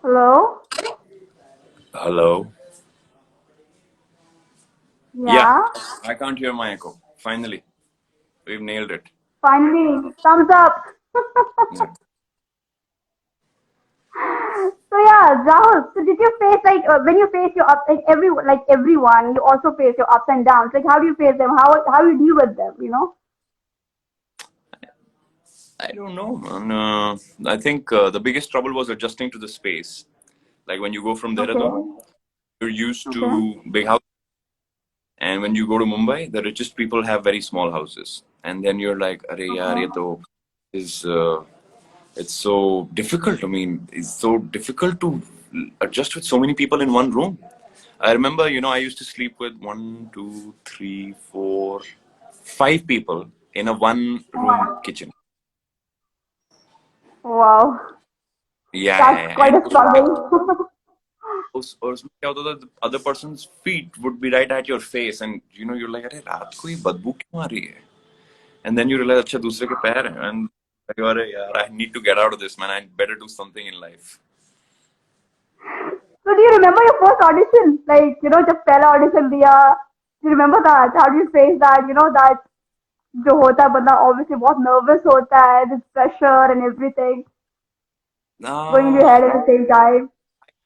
Hello? Hello. Yeah, Yeah. I can't hear my echo. Finally, we've nailed it. Finally, thumbs up. Yeah. So yeah, Rahul. So did you face when you face your ups like everyone, you also face your ups and downs. Like how do you face them? How you deal with them? You know? I don't know, man. I think the biggest trouble was adjusting to the space. Like when you go from Okay. Dehradun, you're used Okay. to big house, and when you go to Mumbai, the richest people have very small houses, and then you're like, "Arey yaar, ye Okay. to is it's so difficult. I mean, it's so difficult to adjust with so many people in one room." I remember, I used to sleep with one, two, three, four, five people in a one room kitchen. Wow. Yeah, yeah, That's yeah. quite And a struggle. और उसमें क्या होता था, other person's feet would be right at your face, and you're like, अरे रात को ये बदबू क्यों आ रही है? And then you realize अच्छा दूसरे के पैर हैं, and you are यार, I need to get out of this, man. I better do something in life. So do you remember your first audition? Like, जब पहला audition दिया, do you remember that? How do you face that? That जो होता है बंदा obviously बहुत nervous होता है, this pressure and everything going in Uh, your head at the same time.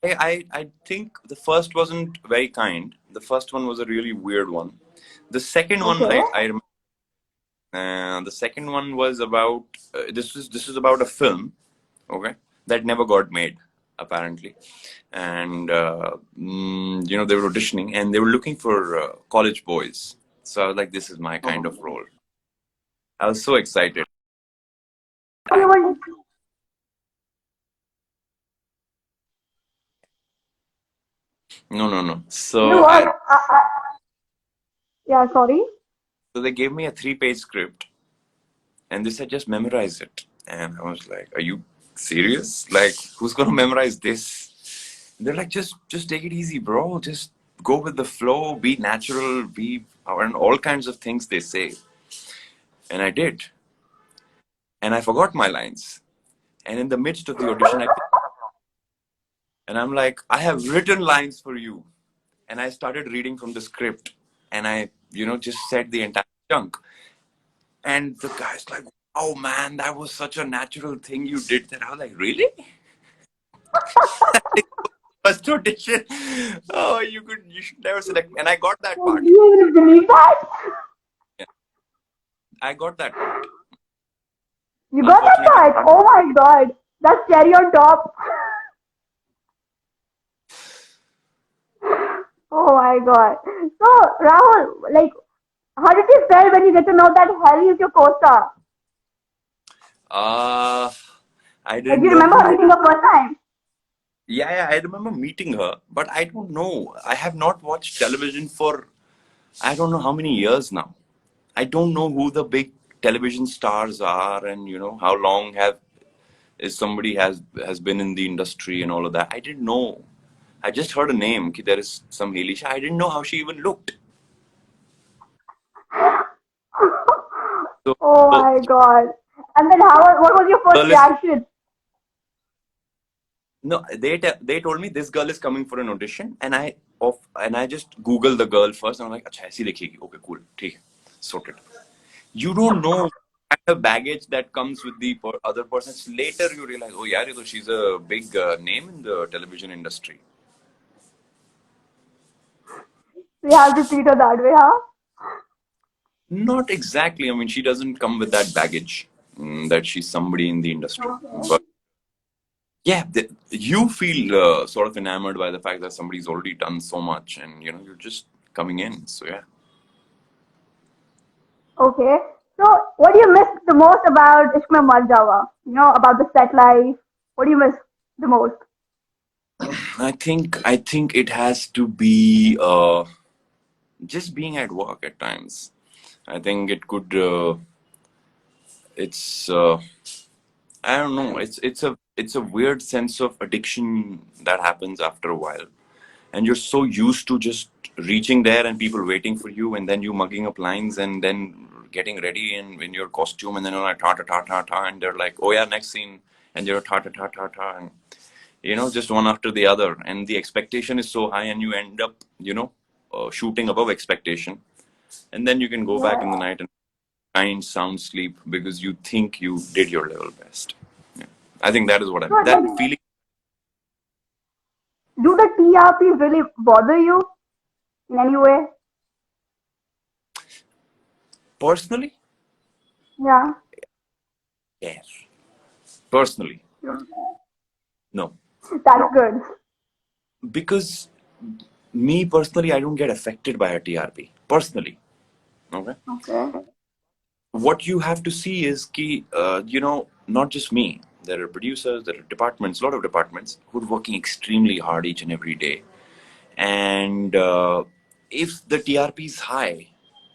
I think the first wasn't very kind. The first one was a really weird one. The second one, Okay. I remember. The second one was about this was about a film, okay, that never got made apparently, and they were auditioning and they were looking for college boys. So I was like, this is my kind of role. I was so excited. You were, No, no, no. you know So what? I Yeah, sorry. so they gave me a three-page script and they said just memorize it, and I was like, are you serious? Like, who's gonna memorize this? They're like, just take it easy, bro. Just go with the flow, be natural, be and all kinds of things they say. And I did. And I forgot my lines. And in the midst of the audition, and I'm like, I have written lines for you. And I started reading from the script. And I, just said the entire chunk. And the guy's like, oh man, that was such a natural thing you did that. I was like, really? First audition. Oh, you should never select me. And I got that Do part. you even believe that? Yeah, I got that part. You got that Unfortunately, part? Oh my god. That's cherry on top. Oh my god. So, Rahul, like, how did you feel when you get to know that Harry is your co-star? uh, I Like, do didn't you know remember who. her meeting the first time? Yeah, yeah, I remember meeting her, but I don't know. I have not watched television for I don't know how many years now. I don't know who the big television stars are, and how long have is somebody has been in the industry and all of that. I didn't know. I just heard a name. Ki there is some Helisha. I didn't know how she even looked. So, Oh so my god. And then what was your first girl is reaction? no. They told me this girl is coming for an audition, and I just Googled the girl first, and I'm like, अच्छा ऐसी दिखेगी. Okay, cool, ठीक है, sorted. You don't know kind of baggage that comes with the other person. Later you realize, oh yeah, she's a big name in the television industry. We have to treat her that way, huh? Not exactly. I mean, she doesn't come with that baggage that she's somebody in the industry. But yeah, you feel sort of enamored by the fact that somebody's already done so much, and you're just coming in. So yeah. Okay. So, what do you miss the most about Ishq Mein Mar Jawa? About the set life. What do you miss the most? I think it has to be just being at work at times. I think it could. It's I don't know. It's a weird sense of addiction that happens after a while, and you're so used to just reaching there and people waiting for you, and then you mugging up lines, and then getting ready in your costume, and then you're like ta ta ta ta ta, and they're like, oh yeah, next scene, and you're ta ta ta ta ta, just one after the other, and the expectation is so high, and you end up, shooting above expectation, and then you can go back in the Yeah. night and find sound sleep because you think you did your level best. Yeah. I think that is what So, that like, feeling. do the TRPs really bother you in any way? Personally, Yeah. yes. Personally, no, That's good. because me personally, I don't get affected by a TRP personally. Okay. Okay. What you have to see is key, not just me. There are producers, there are departments, a lot of departments who are working extremely hard each and every day. And if the TRP is high,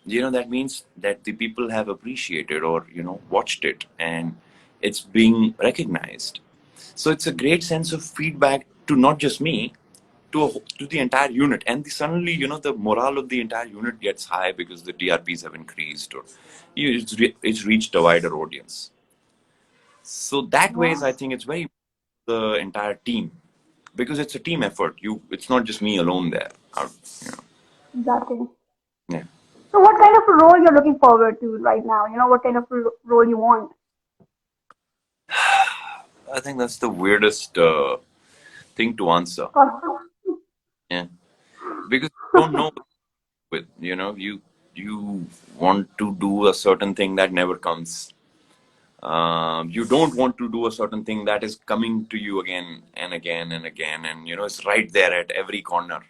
that means that the people have appreciated or, watched it, and it's being recognized. So it's a great sense of feedback to not just me, to the entire unit, and suddenly, the morale of the entire unit gets high because the TRPs have increased, or it's reached a wider audience. So that ways, Yeah. I think it's very the entire team, because it's a team effort. It's not just me alone there. You know, Exactly. yeah. So, what kind of a role you're looking forward to right now? What kind of role you want? I think that's the weirdest thing to answer. 'Cause- Yeah, because you don't know. With you want to do a certain thing that never comes. You don't want to do a certain thing that is coming to you again and again and again, and it's right there at every corner.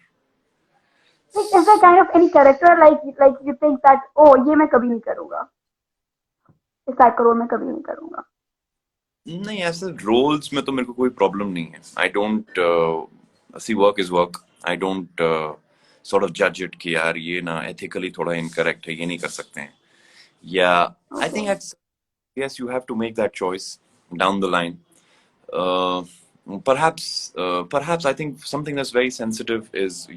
Like, is there So kind of any character like you think that ये मैं कभी नहीं करूँगा, इस type का role मैं कभी नहीं करूँगा? नहीं, ऐसे रोल्स में तो मेरे को कोई प्रॉब्लम नहीं है. I don't see work is work. I don't sort of judge it कि यार ये ना ethically थोड़ा incorrect है, ये नहीं कर सकते हैं. Yeah, I think Okay. yes, you have to make that choice down the line. Uh, perhaps I think something that's very sensitive is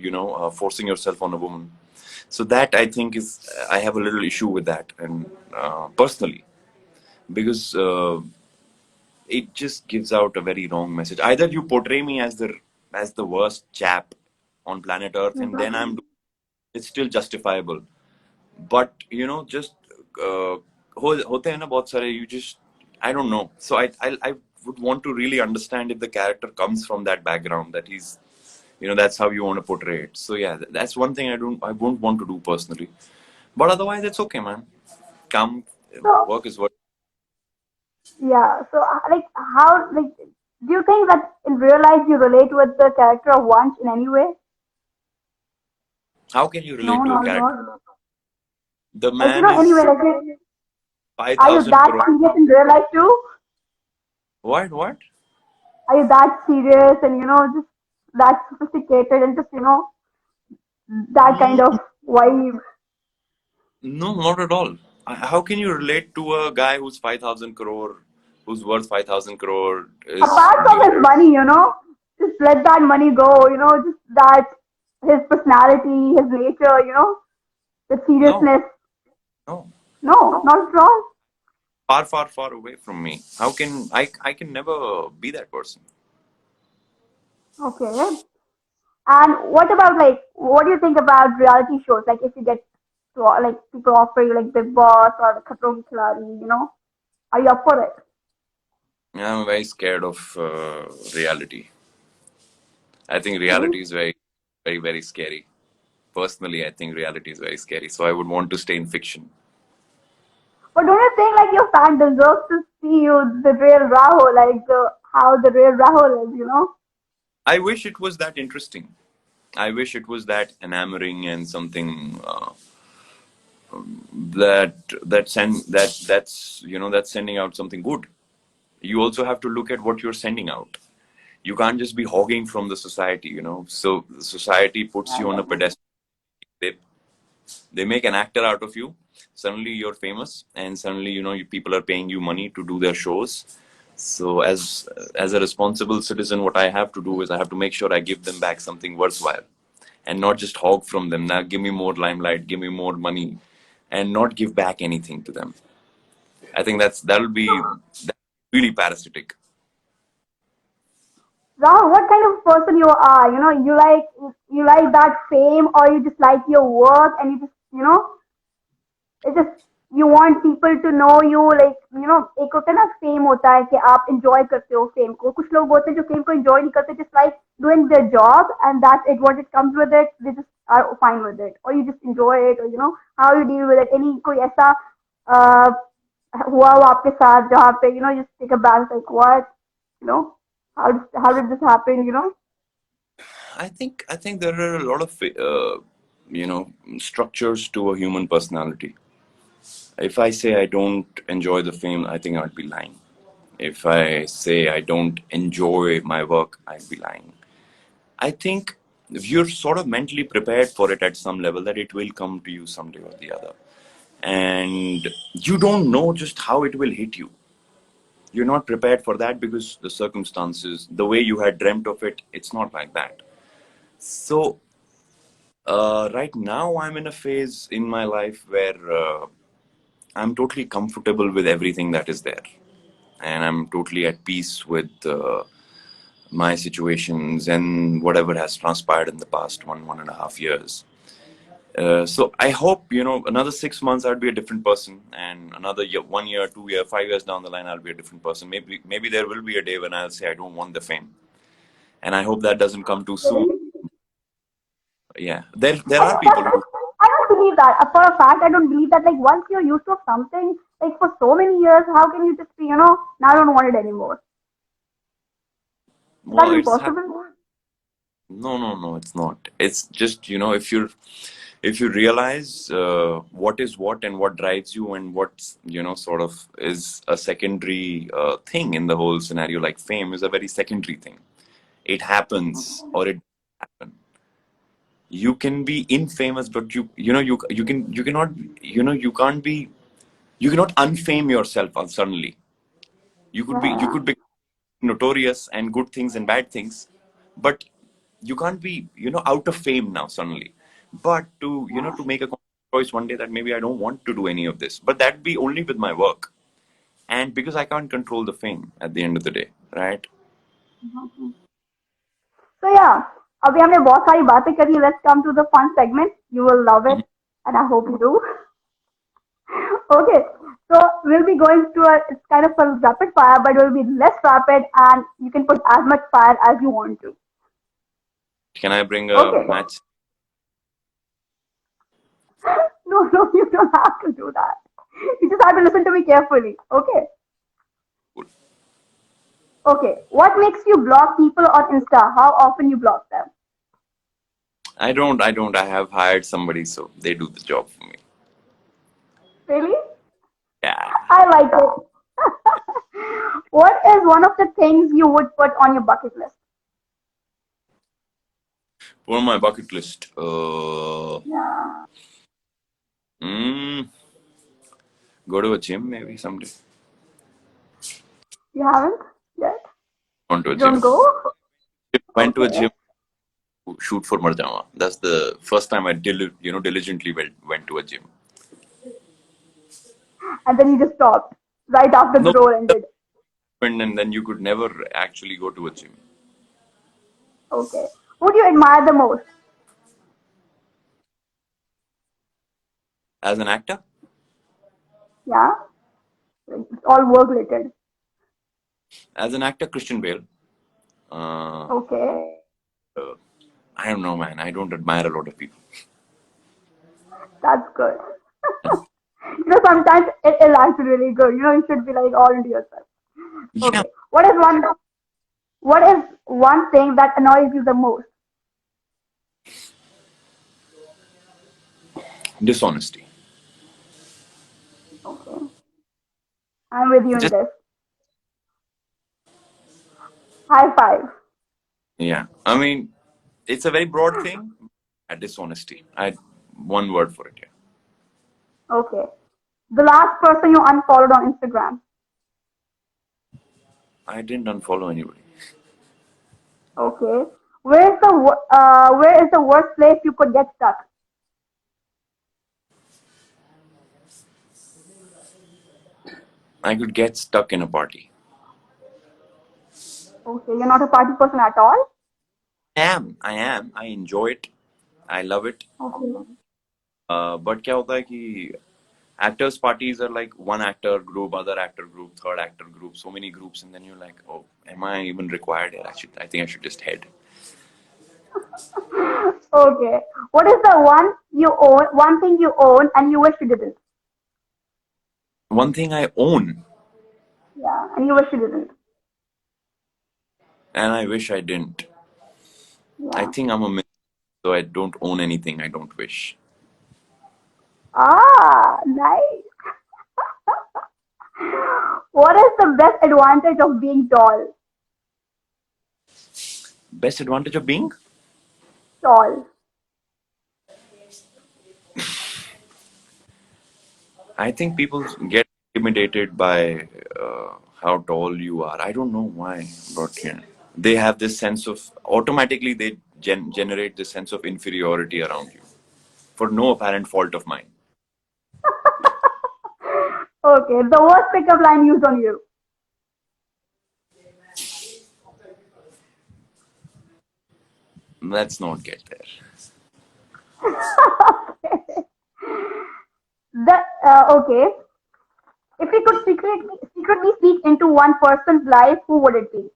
forcing yourself on a woman. So that I think is I have a little issue with that, and personally, because it just gives out a very wrong message. Either you portray me as the worst chap on planet Earth, and then it's still justifiable. But just होते हैं ना बहुत सारे. You just I don't know. So I would want to really understand if the character comes from that background, that he's that's how you want to portray it. So yeah, that's one thing I won't want to do personally. But otherwise, it's okay, man. Come, So work is work. yeah. So like how like do you think that in real life you relate with the character of Vansh in any way? How can you relate No, to a not at character? all. The Like man anyway, is like are you 5,000 that crore. serious in real life too? What? Are you that serious and just that sophisticated and just that kind of Mm, vibe? no, not at all. How can you relate to a guy who's 5,000 crore, who's worth 5,000 crore, is Apart from giving. his money, just let that money go, just that his personality, his nature, the No, seriousness. no. No, not at all. Far, far, far away from me. How can I can never be that person. Okay. And what about like, what do you think about reality shows? Like, if you get to like people offer you like Big Boss or the Khatron Ke Khiladi, are you up for it? I'm very scared of reality. I think Okay. reality is very, very, very scary. Personally, I think reality is very scary. So I would want to stay in fiction. But don't you think like your fan deserves to see you the real Rahul, like the how the real Rahul is? I wish it was that interesting. I wish it was that enamoring and something that's sending out something good. You also have to look at what you're sending out. You can't just be hogging from the society. So the society puts you on a pedestal. They make an actor out of you. Suddenly you're famous, and suddenly people are paying you money to do their shows. So as a responsible citizen, what I have to do is I have to make sure I give them back something worthwhile, and not just hog from them. Now give me more limelight, give me more money, and not give back anything to them. I think that's really parasitic. Rahul, what kind of person you are? You like that fame, or you just like your work, and you just it's just you want people to know you, like एक होता है ना fame होता है कि आप enjoy करते हो फेम को, कुछ लोग होते हैं जो फेम को enjoy नहीं करते, just like doing their job and that's it, what it comes with it, they just are fine with it, or you just enjoy it, or how you deal with it, any कोई ऐसा uh, हुआ हो आपके साथ जहाँ पे just take a back, like what, you know how did this happen. I think there are a lot of structures to a human personality. If I say I don't enjoy the fame, I think I'd be lying. If I say I don't enjoy my work, I'd be lying. I think if you're sort of mentally prepared for it at some level, that it will come to you someday or the other. And you don't know just how it will hit you. You're not prepared for that because the circumstances, the way you had dreamt of it, it's not like that. So, right now, I'm in a phase in my life where I'm totally comfortable with everything that is there. And I'm totally at peace with my situations and whatever has transpired in the past 1.5 years. So I hope another 6 months I'd be a different person, and another year, 1 year, 2 year, 5 years down the line I'll be a different person. Maybe there will be a day when I'll say I don't want the fame, and I hope that doesn't come too soon. Yeah, there are people who. I don't believe that. For a fact, I don't believe that. Like, once you're used to something, like, for so many years, how can you just be, now I don't want it anymore? Is that Well, impossible? no, it's not. It's just if you realize what is what and what drives you and what sort of is a secondary thing in the whole scenario. Like fame is a very secondary thing. It happens or it happen. You can be infamous, but you cannot you can't be you cannot unfame yourself suddenly. You could be notorious and good things and bad things, but you can't be out of fame now suddenly. But to make a choice one day that maybe I don't want to do any of this, but that be only with my work, and because I can't control the fame at the end of the day, right? So yeah, अभी हमने बहुत सारी बातें करी. Let's come to the fun segment. You will love it, Mhm. and I hope you do. Okay, so we'll be going to it's kind of a rapid fire, but it will be less rapid, and you can put as much fire as you want to. Can I bring a Okay. match? No, no, you don't have to do that. You just have to listen to me carefully. Okay. Okay. What makes you block people on Insta? How often you block them? I have hired somebody, so they do the job for me. Really? Yeah. I like it. What is one of the things you would put on your bucket list? On my bucket list, Yeah. mm, go to a gym maybe someday. You haven't yet? Gone to a You don't gym. go? Went to a Okay. gym to shoot for Marjama. That's the first time I diligently went to a gym. And then you just stopped right after the No, role ended. and then you could never actually go to a gym. Okay. Who do you admire the most? As an actor, Yeah? It's all work related. Christian Bale. Uh, Okay. uh, I don't know, man. I don't admire a lot of people. That's good. Sometimes it is actually really good. You should be like all into yourself. Yeah, Okay. What is one thing that annoys you the most? dishonesty. Okay. I'm with you in Just this. High five. yeah. I mean, it's a very broad thing. Dishonesty. I one word for it. Yeah. Okay. The last person you unfollowed on Instagram. I didn't unfollow anybody. Okay. Where is the worst place you could get stuck? I could get stuck in a party. Okay, you're not a party person at all? I enjoy it. I love it. Okay. But क्या होता है कि actors parties are like one actor group, other actor group, third actor group, so many groups, and then you're like, oh, am I even required here? I think I should just head. Okay. What is the one thing you own and you wish you didn't? One thing I own, Yeah, and you wish you didn't. and I wish I didn't. I Yeah. think I'm a myth, so I don't own anything I don't wish. Ah, nice. What is the best advantage of being tall? Best advantage of being? Tall. I think people get intimidated by how tall you are. I don't know why, but yeah, they have this sense of automatically they generate this sense of inferiority around you for no apparent fault of mine. Okay, the worst pickup line used on you. Let's not get there. Okay. If you could secretly speak into one person's life, who would it be?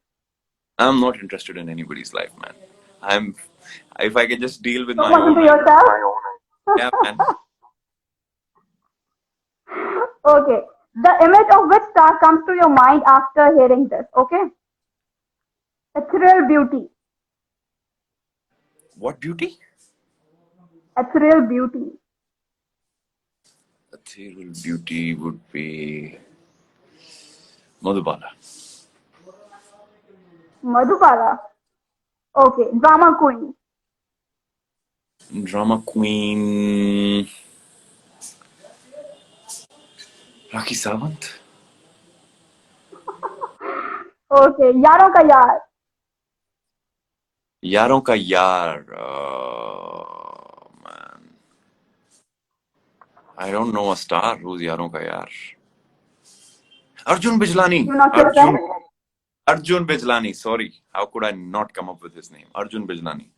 I'm not interested in anybody's life, man. I'm if I can just deal with So my much own, into I yourself? yeah, man. Okay. The image of which star comes to your mind after hearing this? Okay. Ethereal beauty. What beauty? Ethereal beauty. Ethereal beauty would be Madhubala. Madhubala. Okay. Drama queen. Drama queen Rakhi Sawant. Okay. यारों का यार. यारों का यार. Man. I don't know a star who's यारों का यार. Arjun Bijlani. You not your friend? Arjun Bijlani. Sorry. How could I not come up with his name? Arjun Bijlani.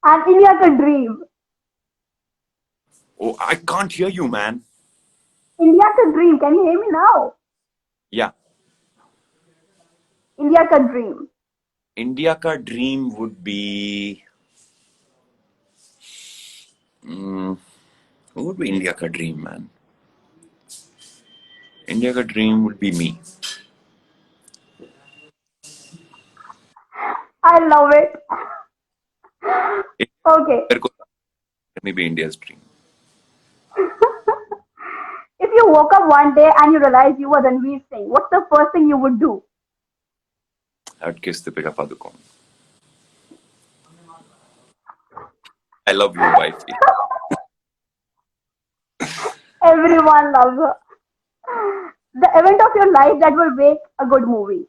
And India ka dream. Oh, I can't hear you, man. India ka dream. Can you hear me now? Yeah. India ka dream. India ka dream would be. Mm, who would be India ka dream, man? India ka dream would be me. I love it. Okay. Let me be India's dream. If you woke up one day and you realize you were Ranveer Singh, what's the first thing you would do? I'd kiss Deepika Padukone. I love you, wifey. Everyone loves her. The event of your life that will make a good movie.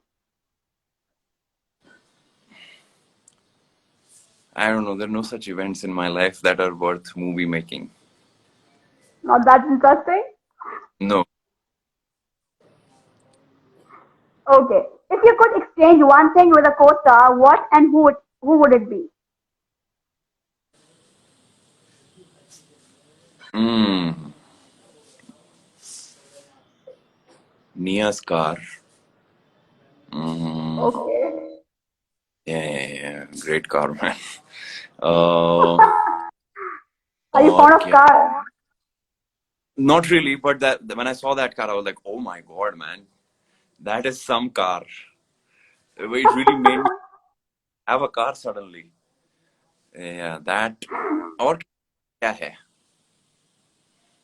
I don't know. There are no such events in my life that are worth movie making. Not that interesting? No. Okay. If you could exchange one thing with a co-star, what and who would it be? Mm. Nia's car. Mm. Okay. Yeah. Great car, man. Uh, Are you और fond of क्या? cars? Not really, but that when I saw that car, I was like, oh my god, man. That is some car. It really made me have a car suddenly. Yeah, that. और क्या है?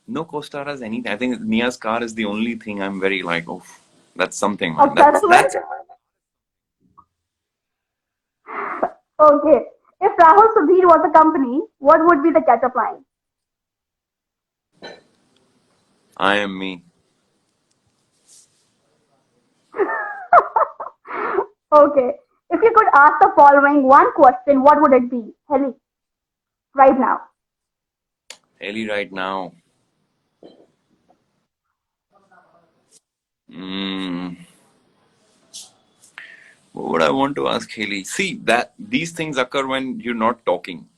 No co-star has anything. I think Nia's car is the only thing I'm very like, oh, that's something, man. Obsessed with? Okay. If Rahul Sudhir was a company, what would be the catch-up line? I am me. Okay. If you could ask the following one question, what would it be? Heli, right now. Ellie right now. Mm, What would I want to ask Haley? See, that these things occur when you're not talking.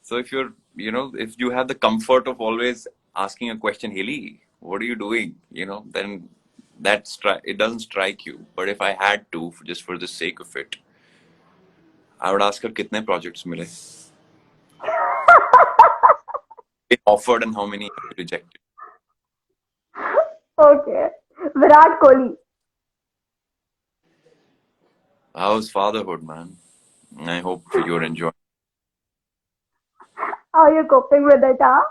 So if you're, if you have the comfort of always asking a question, Haley, what are you doing? Then it doesn't strike you. But if I had to, just for the sake of it, I would ask her, kitne projects mile? They offered and how many have you rejected? Okay. Virat Kohli. How's fatherhood, man? I hope you're enjoying. How are you coping with it, huh?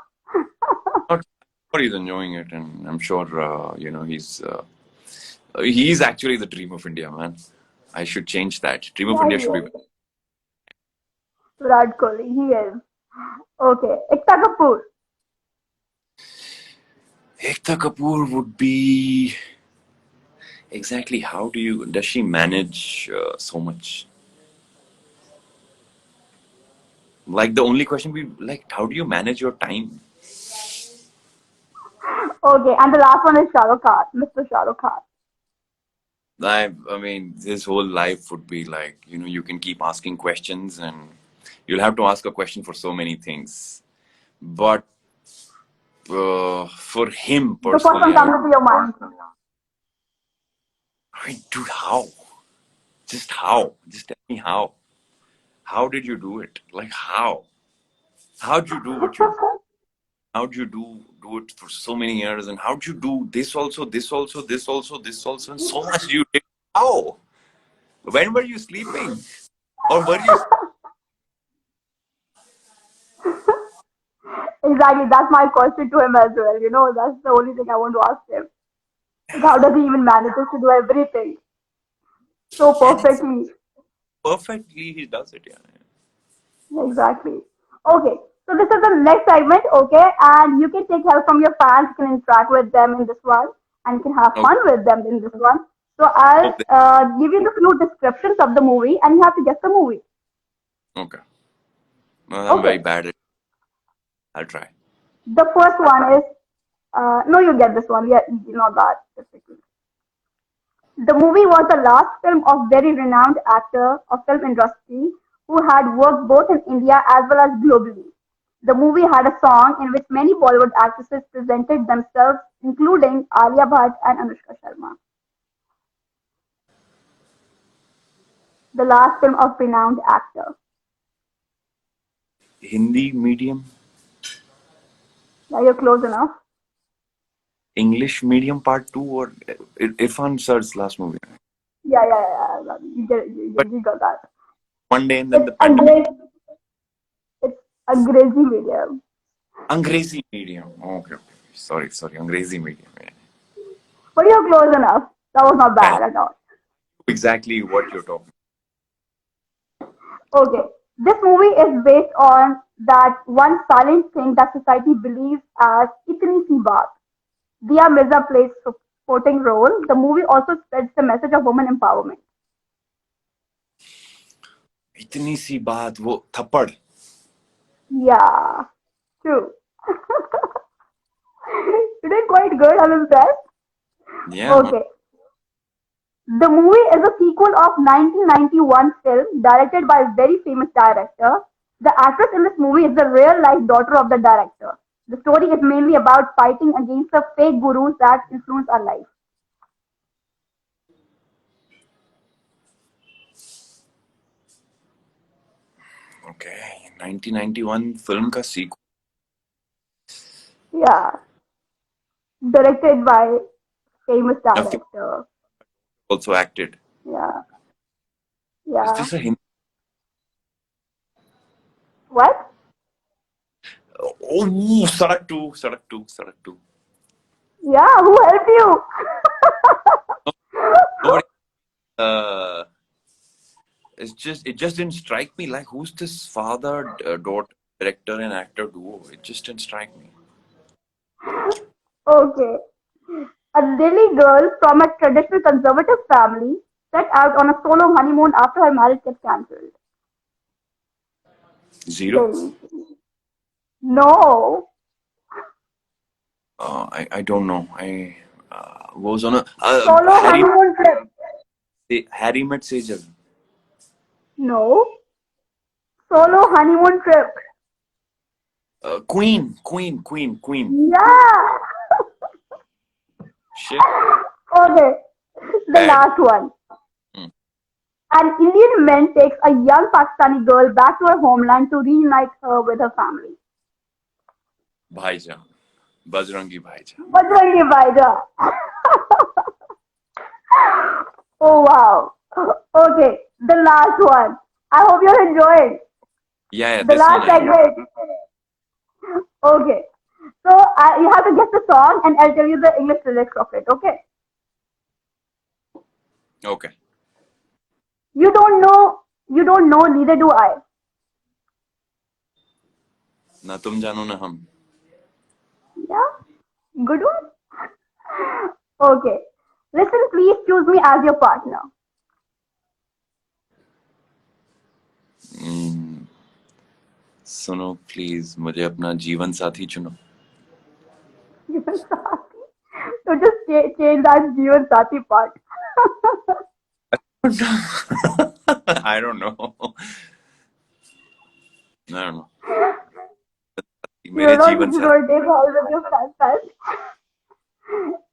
Not sure he's enjoying it, and I'm sure he's actually the dream of India, man. I should change that. Dream of Yeah, India he should be. is. Virat Kohli, he is. Okay. Ekta Kapoor. Ekta Kapoor would be exactly how does she manage so much? Like the only question we like, how do you manage your time? Okay. And the last one is Shah Rukh Khan. Mr. Shah Rukh Khan. I mean, this whole life would be like, you can keep asking questions and you'll have to ask a question for so many things. But for him The first personally, one comes into your mind. I mean, dude, how? Just how? Just tell me how. How did you do it? Like how? How'd you do what you do? How'd you do it for so many years? And how'd you do this also, this also, this also, this also, and so much you did? How? When were you sleeping? Or were you? Exactly. That's my question to him as well. That's the only thing I want to ask him. Like, how does he even manages to do everything so And it's perfectly? perfectly he does it, yeah. Exactly. Okay. So this is the next segment, okay? And you can take help from your fans, you can interact with them in this one, and you can have Okay. fun with them in this one. So I'll Hope they, give you the few descriptions of the movie, and you have to guess the movie. okay. Well, I'm very Okay. bad at it. I'll try. The first one is no, you get this one. Yeah, easy, not that difficult. The movie was the last film of very renowned actor of film industry who had worked both in India as well as globally. The movie had a song in which many Bollywood actresses presented themselves, including Alia Bhatt and Anushka Sharma. The last film of renowned actor. Hindi medium, Yeah, you're close enough. English medium part two, or Irfan Sir's last movie. Yeah. But You got that. one day and then It's the pandemic. It's Angrezi medium. Angrezi medium. Okay. Sorry. Angrezi medium. Yeah. But you're close enough. That was not Yeah, bad at all. exactly what you're talking. Okay. This movie is based on that one silent thing that society believes as itni si baat. Dia Mirza plays supporting role. The movie also spreads the message of women empowerment. इतनी सी बात वो थप्पड़. Yeah, true. You did quite good. I'm impressed. Yeah, man. Okay. The movie is a sequel of 1991 film directed by a very famous director. The actress in this movie is the real life daughter of the director. The story is mainly about fighting against the fake gurus that influence our life. Okay. 1991 film का sequel. Yeah, directed by famous Okay. director. Also acted. Yeah, Is yeah. this a Hindi? What? Oh, Sadak 2. Yeah, who helped you? Nobody. Uh, it just didn't strike me. Like, who's this father daughter director and actor duo? It just didn't strike me. Okay. A Delhi girl from a traditional conservative family set out on a solo honeymoon after her marriage gets cancelled. Zero. Delhi. No. I don't know. I was on a Solo Harry. honeymoon trip. Harry Met Sejal. No. Solo honeymoon trip. Queen. Yeah. Shit. Okay. The Bad. last one. Hmm. An Indian man takes a young Pakistani girl back to her homeland to reunite her with her family. Bhaijan. Bajrangi Bhaijan. Bajrangi Bhaijaan. Oh wow. Okay, the last one. I hope you're enjoying Yeah, the this one last I know. segment. Okay. So you have to guess the song and I'll tell you the English lyrics of it, okay? Okay. You don't know, neither do I. Na tum jano na hum. Yeah? Good one? Okay. Listen, please choose me as your partner. Hmm. सुनो please मुझे अपना जीवन साथी चुनो. Jeevan Sati. So just change that Jeevan Sati part. I don't know. I don't know. You मेरे know, जीवन you साथी. don't take help with your friends.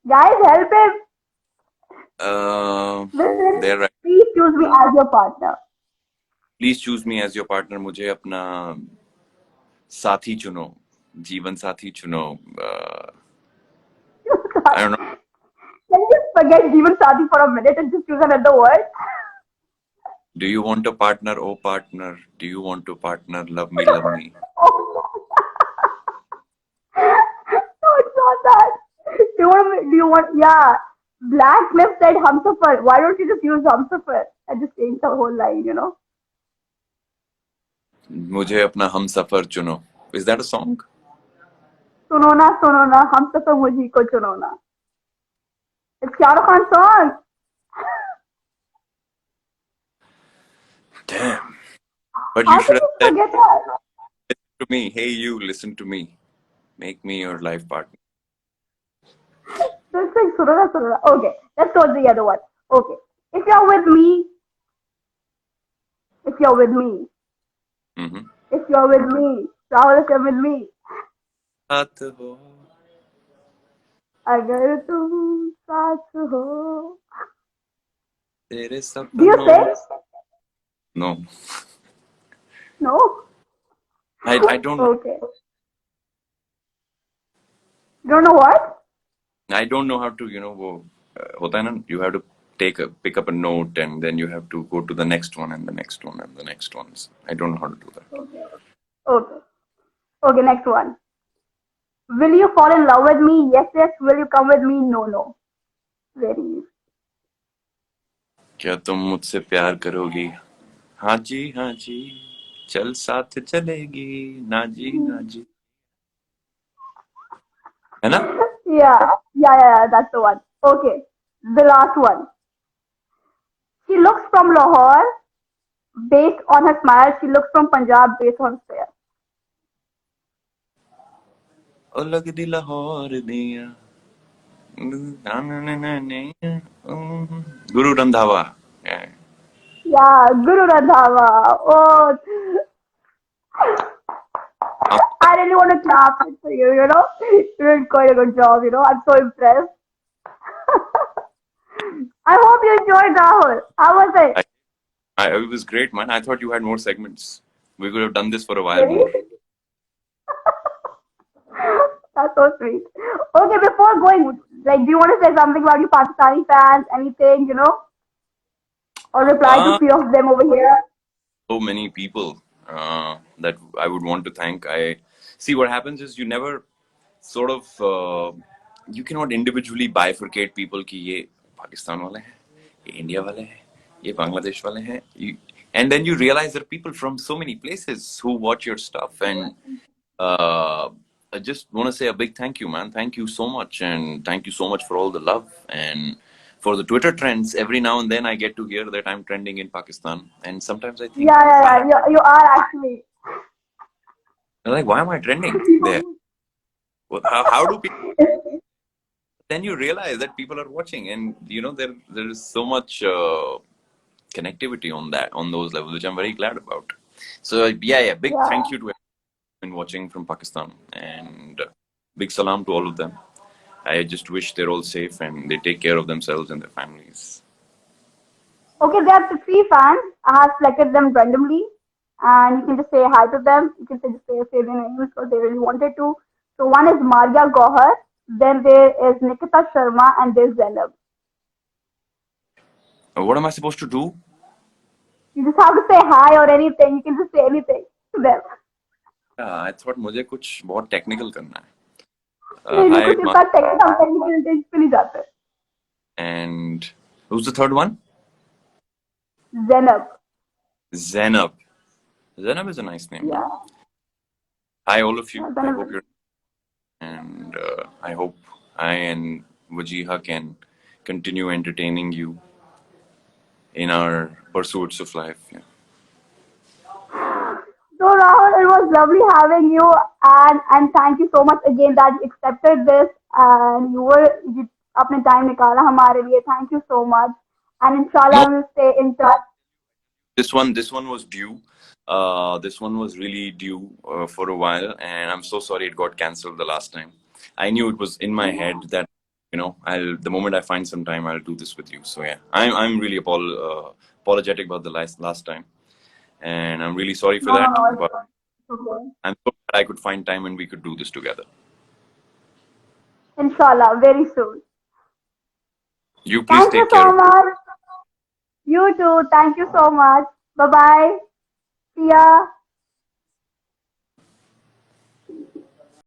Guys, help him. Listen, They're right. please choose me as your partner. Please choose me as your partner. मुझे अपना साथी चुनो. जीवन साथी चुनो. I don't know. Can you just forget Jeevan Sati for a minute and just choose another word? Do you want a partner? Oh partner. Do you want to partner? Love me, love me. No, it's not that. Do you want, yeah. Black Cliff said Humsafar. Why don't you just use Humsafar and just change the whole line, you know? मुझे अपना हम सफर चुनो. Is that a song? सुनो ना हमसफर मुझी को चुनो ना. It's Shah Rukh Khan's song. Damn. But you How should could have you said forget that? to me, hey you, listen to me. Make me your life partner. So it's like suno na. Okay, let's go to the other one. Okay, if you're with me, if you're with me, Mm-hmm. if you're with me, Rahul, if you're with me, साथ हो. अगर तुम साथ हो. तेरे Do you सपनों. sing? No. No. I don't know. Okay. You don't know what? I don't know how to, वो होता है ना, you have to pick up a note and then you have to go to the next one and the next one and the next one. I don't know how to do that. Okay. Okay, next one. Will you fall in love with me? Yes, yes. Will you come with me? No, no. Very easy. क्या तुम मुझसे प्यार करोगी? हाँ जी, चल साथ चलेगी, ना जी, है ना? Yeah, that's the one. Okay, the last one. She looks from Lahore based on her smile. She looks from Punjab based on her hair. ओ लगदी लाहौर दियां. ना ना ना ना ना. Guru Randhawa. Yeah. Yeah, Guru Randhawa. Oh, Um, I really want to clap it for you, you know. You did quite a good job, you know. I'm so impressed. I hope you enjoyed Rahul. How was it? It was great, man. I thought you had more segments. We could have done this for a while Really? more. That's so sweet. Okay, before going, like, do you want to say something about your Pakistani fans? Anything, you know? Or reply to Uh, few of them over here? so many people that I would want to thank. I see what happens is you never sort of you cannot individually bifurcate people कि ये पाकिस्तान वाले हैं, ये India वाले हैं, ये बांग्लादेश वाले हैं. And then you realize there are people from so many places who watch your stuff and I just want to say a big thank you, man. Thank you so much, and thank you so much for all the love and for the Twitter trends. Every now and then I get to hear that I'm trending in Pakistan, and sometimes I think, Yeah. You are actually. like, why am I trending there? How do people? then you realize that people are watching, and there is so much connectivity on those levels, which I'm very glad about. So yeah, big Yeah. thank you to everyone been watching from Pakistan, and big salam to all of them. I just wish they're all safe and they take care of themselves and their families. Okay, there are three fans. I have selected them randomly, and you can just say hi to them. You can say their names because they really wanted to. So one is Maria Gohar, then there is Nikita Sharma, and there's Zainab. What am I supposed to do? You just have to say hi or anything. You can just say anything to them. I thought मुझे कुछ बहुत technical करना है. नहीं नहीं Hi, कुछ इतना technical details पे नहीं जाते. and who's the third one? Zainab. Zainab. Zainab is a nice name. Yeah. Hi, all of you. I Zainab. hope you're, and I hope I and Wajiha can continue entertaining you in our pursuits of life. Yeah. So Rahul, it was lovely having you, and thank you so much again that you accepted this and you अपने time निकाला हमारे लिए. Thank you so much, and inshallah No, we'll stay in touch. this one was due. This one was really due for a while, and I'm so sorry it got cancelled the last time. I knew it was in my head that I'll the moment I find some time I'll do this with you. So yeah, I'm really apologetic about the last time, and I'm really sorry for No, no, that. no, But it's okay. I'm so glad I could find time and we could do this together. Inshallah, very soon. You please Thank you take care so of. much. You too. Thank you so much. Bye bye. See ya.